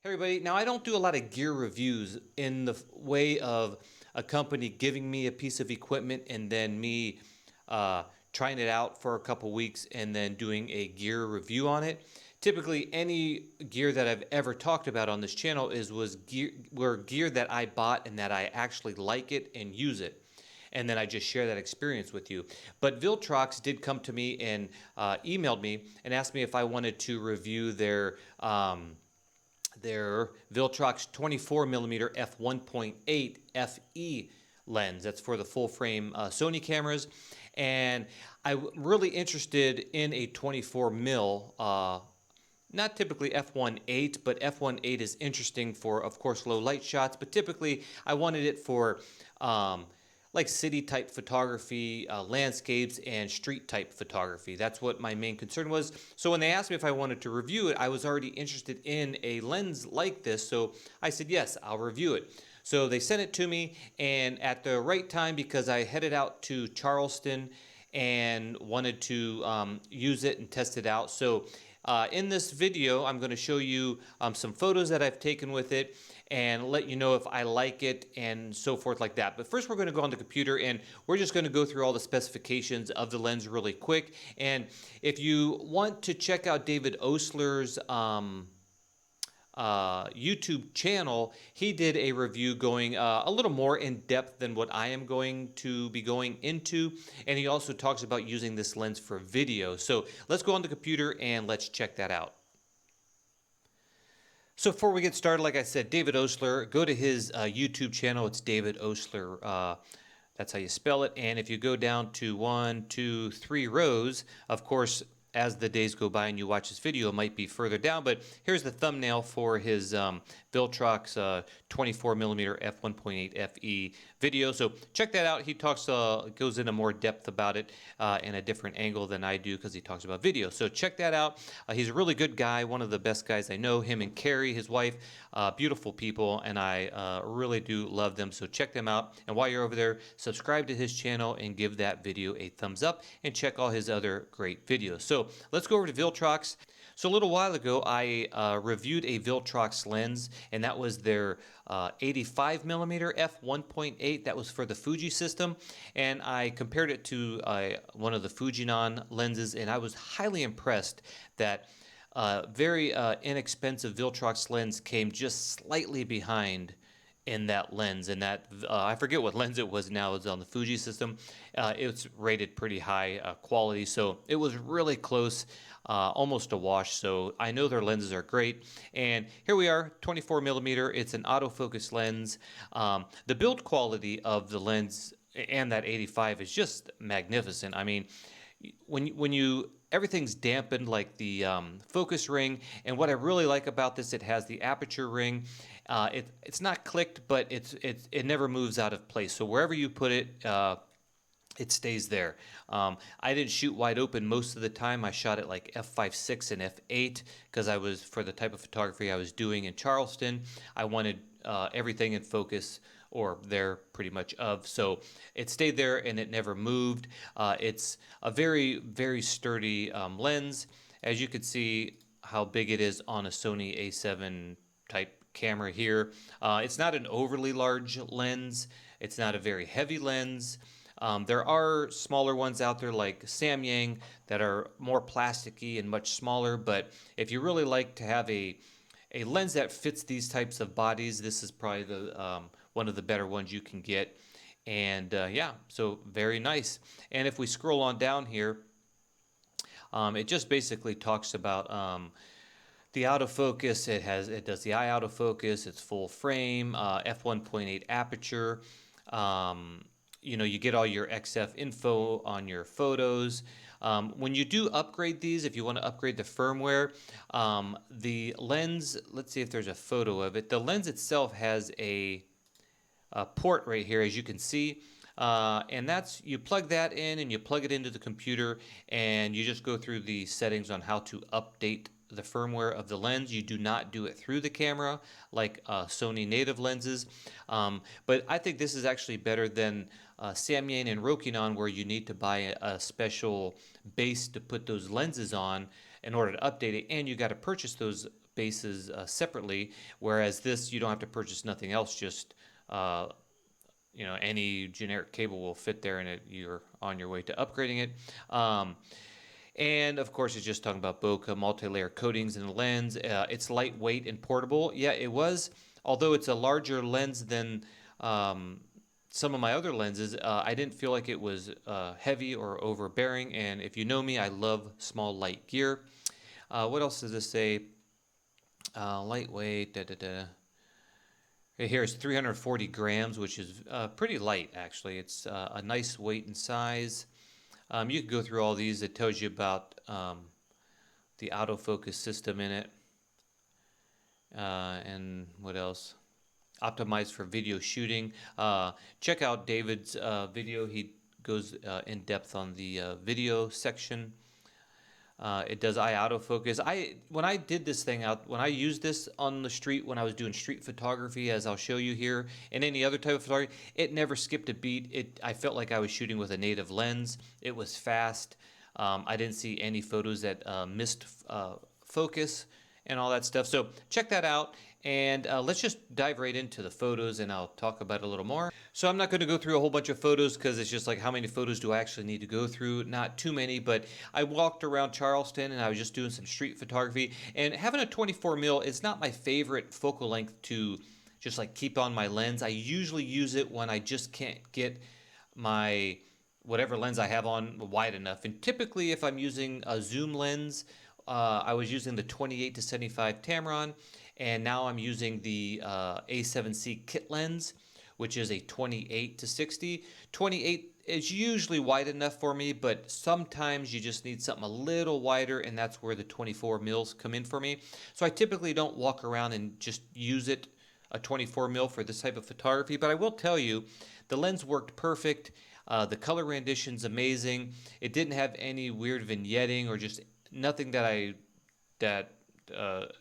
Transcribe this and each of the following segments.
Hey everybody, now I don't do a lot of gear reviews in the way of a company giving me a piece of equipment and then me trying it out for a couple weeks and then doing a gear review on it. Typically any gear that I've ever talked about on this channel was gear that I bought and that I actually like it and use it. And then I just share that experience with you. But Viltrox did come to me and emailed me and asked me if I wanted to review their Viltrox 24mm f1.8 FE lens. That's for the full frame Sony cameras. And I'm really interested in a 24 mil, not typically f1.8, but f1.8 is interesting for, of course, low light shots. But typically I wanted it for like city type photography, landscapes, and street type photography. That's what my main concern was. So when they asked me if I wanted to review it, I was already interested in a lens like this. So I said, yes, I'll review it. So they sent it to me, and at the right time, because I headed out to Charleston and wanted to use it and test it out. So in this video, I'm going to show you some photos that I've taken with it and let you know if I like it and so forth like that. But first we're going to go on the computer and we're just going to go through all the specifications of the lens really quick. And if you want to check out David Osler's YouTube channel, he did a review going a little more in depth than what I am going to be going into, and he also talks about using this lens for video. So let's go on the computer and let's check that out. So before we get started, like I said, David Osler, go to his YouTube channel. It's David Osler. That's how you spell it. And if you go down to 1, 2, 3 rows, of course, as the days go by and you watch this video, it might be further down, but here's the thumbnail for his Viltrox 24mm f1.8 FE video. So check that out. He talks, goes into more depth about it in a different angle than I do because he talks about video. So check that out. He's a really good guy, one of the best guys I know. Him and Carrie, his wife, beautiful people, and I really do love them. So check them out. And while you're over there, subscribe to his channel and give that video a thumbs up and check all his other great videos. So let's go over to Viltrox. So a little while ago, I reviewed a Viltrox lens, and that was their 85mm f1.8. That was for the Fuji system, and I compared it to one of the Fujinon lenses, and I was highly impressed that very inexpensive Viltrox lens came just slightly behind in that lens, and that I forget what lens it was now. It's on the Fuji system. It's rated pretty high quality, so it was really close, almost a wash. So I know their lenses are great, and here we are, 24mm. It's an autofocus lens. The build quality of the lens and that 85 is just magnificent. I mean, when you everything's dampened, like the focus ring, and what I really like about this, it has the aperture ring. It's not clicked, but it never moves out of place. So wherever you put it, it stays there. I didn't shoot wide open most of the time. I shot it like f5.6 and f8 because I was, for the type of photography I was doing in Charleston, I wanted everything in focus, or there pretty much of. So it stayed there and it never moved. It's a very, very sturdy lens. As you can see how big it is on a Sony A7 type camera here. It's not an overly large lens. It's not a very heavy lens. There are smaller ones out there like Samyang that are more plasticky and much smaller, but if you really like to have a lens that fits these types of bodies, this is probably the one of the better ones you can get. And yeah, so very nice. And if we scroll on down here, it just basically talks about the autofocus. It does the eye autofocus. It's full frame, f1.8 aperture. You know, you get all your XF info on your photos. When you do upgrade these, if you want to upgrade the firmware, the lens, let's see if there's a photo of it. The lens itself has a port right here, as you can see. And that's, you plug that in and you plug it into the computer and you just go through the settings on how to update the firmware of the lens. You do not do it through the camera like Sony native lenses. But I think this is actually better than Samyang and Rokinon, where you need to buy a special base to put those lenses on in order to update it, and you got to purchase those bases separately, whereas this you don't have to purchase nothing else, just any generic cable will fit there, and you're on your way to upgrading it. And of course, it's just talking about bokeh, multi-layer coatings in the lens. It's lightweight and portable. Yeah, it was, although it's a larger lens than some of my other lenses, I didn't feel like it was heavy or overbearing. And if you know me, I love small, light gear. What else does this say? Lightweight, Here it's 340 grams, which is pretty light, actually. It's a nice weight and size. You can go through all these. It tells you about the autofocus system in it. And what else? Optimized for video shooting. Check out David's video. He goes in depth on the video section. It does eye autofocus. When I did this thing out, when I used this on the street, when I was doing street photography, as I'll show you here, and any other type of photography, it never skipped a beat. I felt like I was shooting with a native lens. It was fast. I didn't see any photos that missed focus and all that stuff. So check that out, and let's just dive right into the photos, and I'll talk about it a little more. So I'm not going to go through a whole bunch of photos because it's just like, how many photos do I actually need to go through? Not too many, but I walked around Charleston and I was just doing some street photography, and having a 24mm is not my favorite focal length to just like keep on my lens. I usually use it when I just can't get my whatever lens I have on wide enough. And typically if I'm using a zoom lens, I was using the 28 to 75 Tamron, and now I'm using the A7C kit lens, which is a 28 to 60. 28 is usually wide enough for me, but sometimes you just need something a little wider, and that's where the 24 mils come in for me. So I typically don't walk around and just use it, a 24 mil, for this type of photography, but I will tell you, the lens worked perfect. The color rendition's amazing. It didn't have any weird vignetting or just nothing that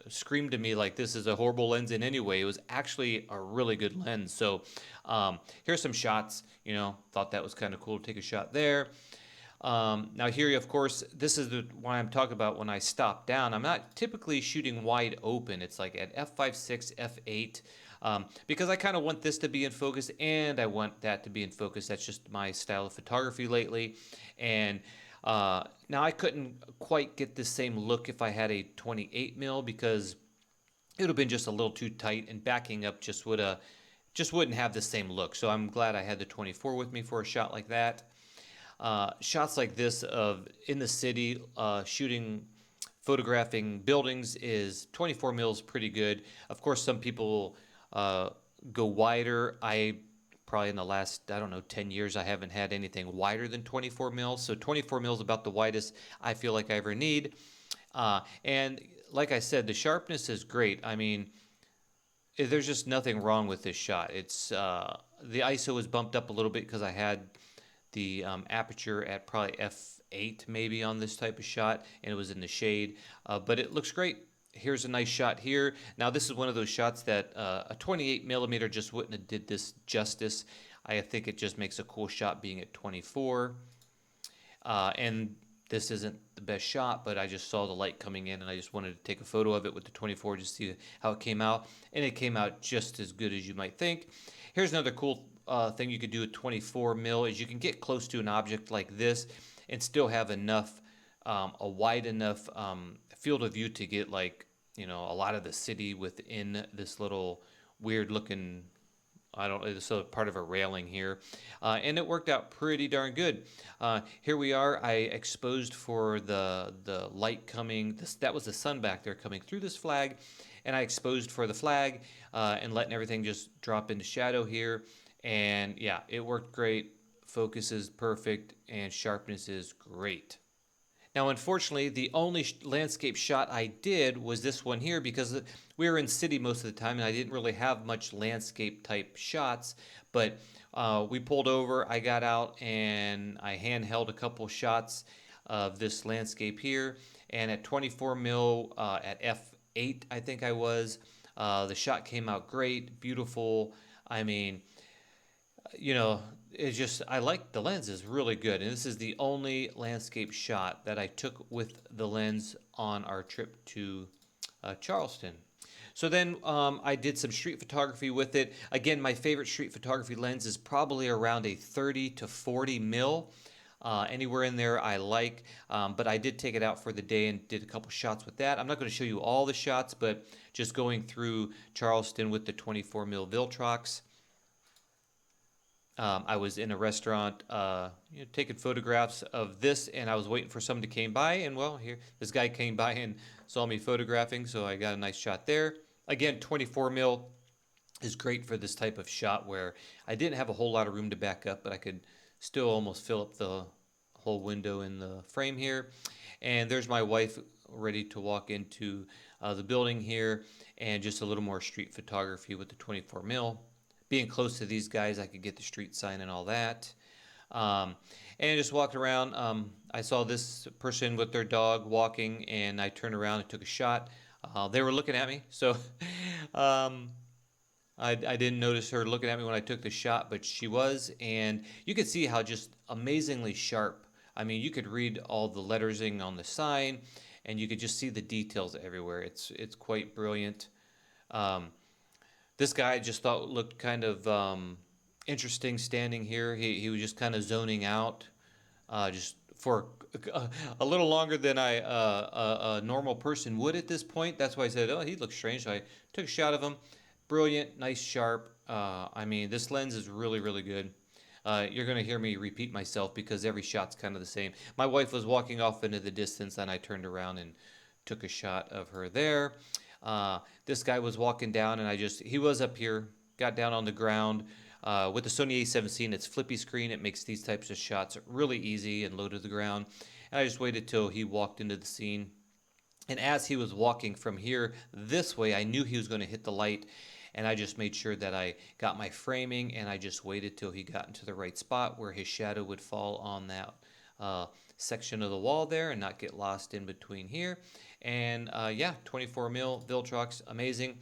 screamed to me like this is a horrible lens in any way. It was actually a really good lens. So here's some shots. Thought that was kind of cool to take a shot there. Now here, of course, this is the one I'm talking about when I stop down. I'm not typically shooting wide open. It's like at f5.6, f8, because I kind of want this to be in focus and I want that to be in focus. That's just my style of photography lately. And now I couldn't quite get the same look if I had a 28 mil because it would have been just a little too tight, and backing up just wouldn't have the same look. So I'm glad I had the 24 with me for a shot like that. Shots like this of in the city, photographing buildings, is 24 mils pretty good. Of course, some people go wider. Probably in the last, I don't know, 10 years, I haven't had anything wider than 24 mils. So 24 mils is about the widest I feel like I ever need. And like I said, the sharpness is great. I mean, there's just nothing wrong with this shot. It's the ISO is bumped up a little bit because I had the aperture at probably f8 maybe on this type of shot, and it was in the shade, but it looks great. Here's a nice shot here. Now this is one of those shots that a 28 millimeter just wouldn't have did this justice. I think it just makes a cool shot being at 24. And this isn't the best shot, but I just saw the light coming in and I just wanted to take a photo of it with the 24 to see how it came out. And it came out just as good as you might think. Here's another cool thing you could do with 24 mil is you can get close to an object like this and still have enough, a wide enough field of view to get like, a lot of the city within this little weird looking, it's a part of a railing here. And it worked out pretty darn good. Here we are. I exposed for the light coming. That was the sun back there coming through this flag. And I exposed for the flag and letting everything just drop into shadow here. And yeah, it worked great. Focus is perfect and sharpness is great. Now, unfortunately, the only landscape shot I did was this one here because we were in city most of the time and I didn't really have much landscape type shots. But we pulled over, I got out, and I handheld a couple shots of this landscape here. And at 24 mil at f8, I think I was, the shot came out great, beautiful. I mean, it's just, I like the lens is really good. And this is the only landscape shot that I took with the lens on our trip to Charleston. So then I did some street photography with it. Again, my favorite street photography lens is probably around a 30 to 40 mil. Anywhere in there I like, but I did take it out for the day and did a couple shots with that. I'm not going to show you all the shots, but just going through Charleston with the 24 mil Viltrox. I was in a restaurant, taking photographs of this, and I was waiting for someone to came by, and well, here this guy came by and saw me photographing, so I got a nice shot there. Again, 24 mil is great for this type of shot where I didn't have a whole lot of room to back up, but I could still almost fill up the whole window in the frame here. And there's my wife ready to walk into the building here, and just a little more street photography with the 24 mil. Being close to these guys, I could get the street sign and all that. And just walked around. I saw this person with their dog walking, and I turned around and took a shot. They were looking at me, so I didn't notice her looking at me when I took the shot, but she was, and you could see how just amazingly sharp. I mean, you could read all the lettersing on the sign, and you could just see the details everywhere. It's quite brilliant. This guy I just thought looked kind of interesting standing here. He was just kind of zoning out, just for a little longer than a normal person would at this point. That's why I said, oh, he looks strange. So I took a shot of him. Brilliant, nice, sharp. I mean, this lens is really, really good. You're going to hear me repeat myself because every shot's kind of the same. My wife was walking off into the distance, and I turned around and took a shot of her there. This guy was walking down, and he was up here, got down on the ground. With the Sony A7C, it's flippy screen. It makes these types of shots really easy and low to the ground. And I just waited till he walked into the scene. And as he was walking from here this way, I knew he was going to hit the light. And I just made sure that I got my framing, and I just waited till he got into the right spot where his shadow would fall on that section of the wall there and not get lost in between here. And yeah, 24 mil Viltrox, amazing.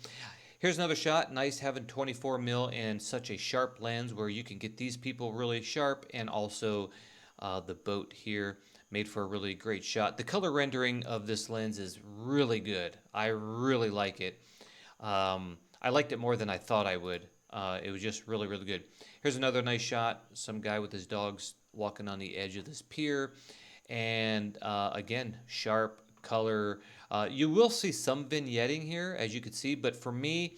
Here's another shot. Nice having 24 mil and such a sharp lens where you can get these people really sharp, and also the boat here made for a really great shot. The color rendering of this lens is really good. I really like it. I liked it more than I thought I would. It was just really, really good. Here's another nice shot. Some guy with his dogs walking on the edge of this pier. And again, sharp color. You will see some vignetting here, as you can see. But for me,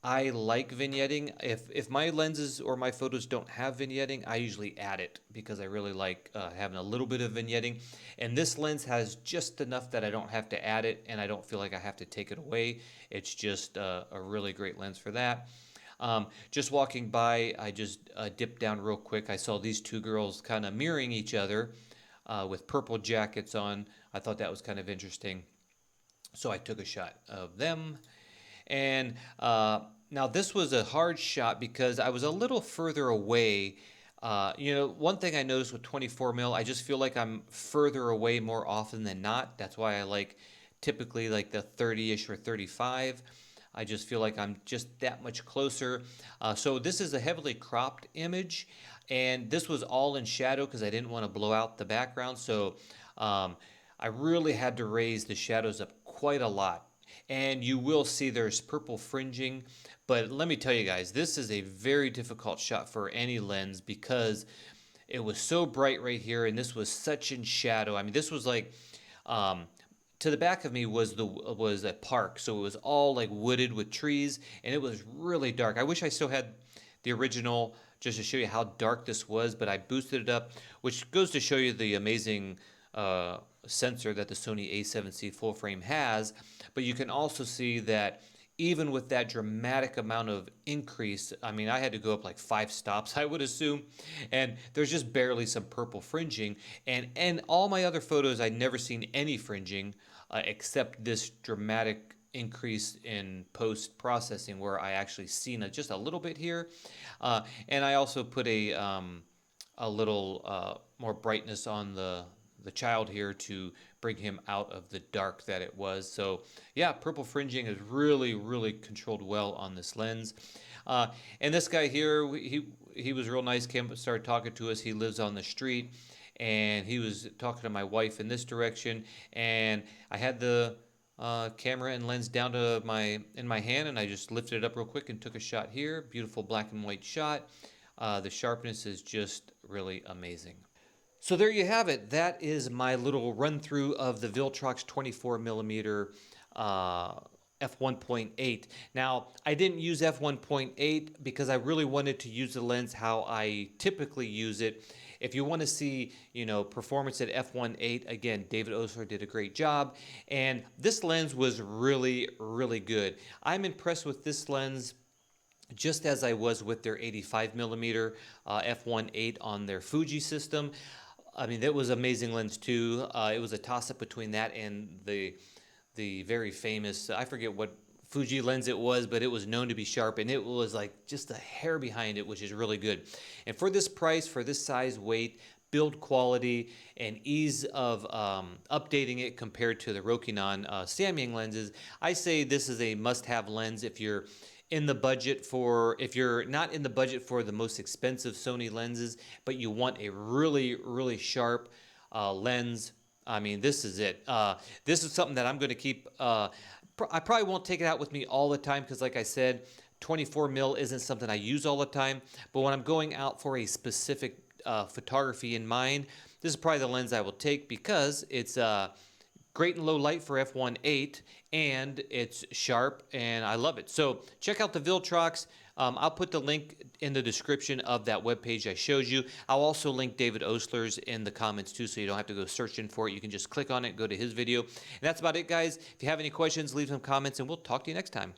I like vignetting. If my lenses or my photos don't have vignetting, I usually add it because I really like having a little bit of vignetting. And this lens has just enough that I don't have to add it, and I don't feel like I have to take it away. It's just a really great lens for that. Just walking by, I just dipped down real quick. I saw these two girls kind of mirroring each other with purple jackets on. I thought that was kind of interesting. So I took a shot of them. And now this was a hard shot because I was a little further away. One thing I noticed with 24 mil, I just feel like I'm further away more often than not. That's why I like typically like the 30-ish or 35. I just feel like I'm just that much closer. So this is a heavily cropped image, and this was all in shadow because I didn't want to blow out the background. So I really had to raise the shadows up quite a lot. And you will see there's purple fringing, but let me tell you guys, this is a very difficult shot for any lens because it was so bright right here, and this was such in shadow. I mean, this was like to the back of me was a park, so it was all like wooded with trees, and it was really dark. I wish I still had the original just to show you how dark this was, but I boosted it up, which goes to show you the amazing sensor that the Sony A7C full frame has. But you can also see that even with that dramatic amount of increase, I mean, I had to go up like 5 stops, I would assume, and there's just barely some purple fringing. And all my other photos, I'd never seen any fringing except this dramatic increase in post-processing where I actually seen just a little bit here. And I also put a little more brightness on the child here to bring him out of the dark that it was. So yeah, purple fringing is really, really controlled well on this lens. And this guy here, he was real nice, came up and started talking to us. He lives on the street, and he was talking to my wife in this direction, and I had the camera and lens down to in my hand, and I just lifted it up real quick and took a shot here. Beautiful black and white shot. The sharpness is just really amazing. So there you have it. That is my little run through of the Viltrox 24mm f1.8. Now, I didn't use f1.8 because I really wanted to use the lens how I typically use it. If you want to see, performance at f1.8, again, David Osler did a great job, and this lens was really, really good. I'm impressed with this lens just as I was with their 85mm f1.8 on their Fuji system. I mean, that was an amazing lens too. It was a toss-up between that and the very famous, I forget what Fuji lens it was, but it was known to be sharp, and it was like just a hair behind it, which is really good. And for this price, for this size, weight, build quality, and ease of updating it compared to the Rokinon Samyang lenses, I say this is a must-have lens if you're in the budget for, if you're not in the budget for the most expensive Sony lenses, but you want a really, really sharp lens. I mean, this is it. This is something that I'm going to keep. I probably won't take it out with me all the time because, like I said, 24mm isn't something I use all the time. But when I'm going out for a specific photography in mind, this is probably the lens I will take because it's great in low light for f1.8, and it's sharp, and I love it. So check out the Viltrox. I'll put the link in the description of that webpage I showed you. I'll also link David Osler's in the comments too, so you don't have to go searching for it. You can just click on it, go to his video. And that's about it, guys. If you have any questions, leave some comments, and we'll talk to you next time.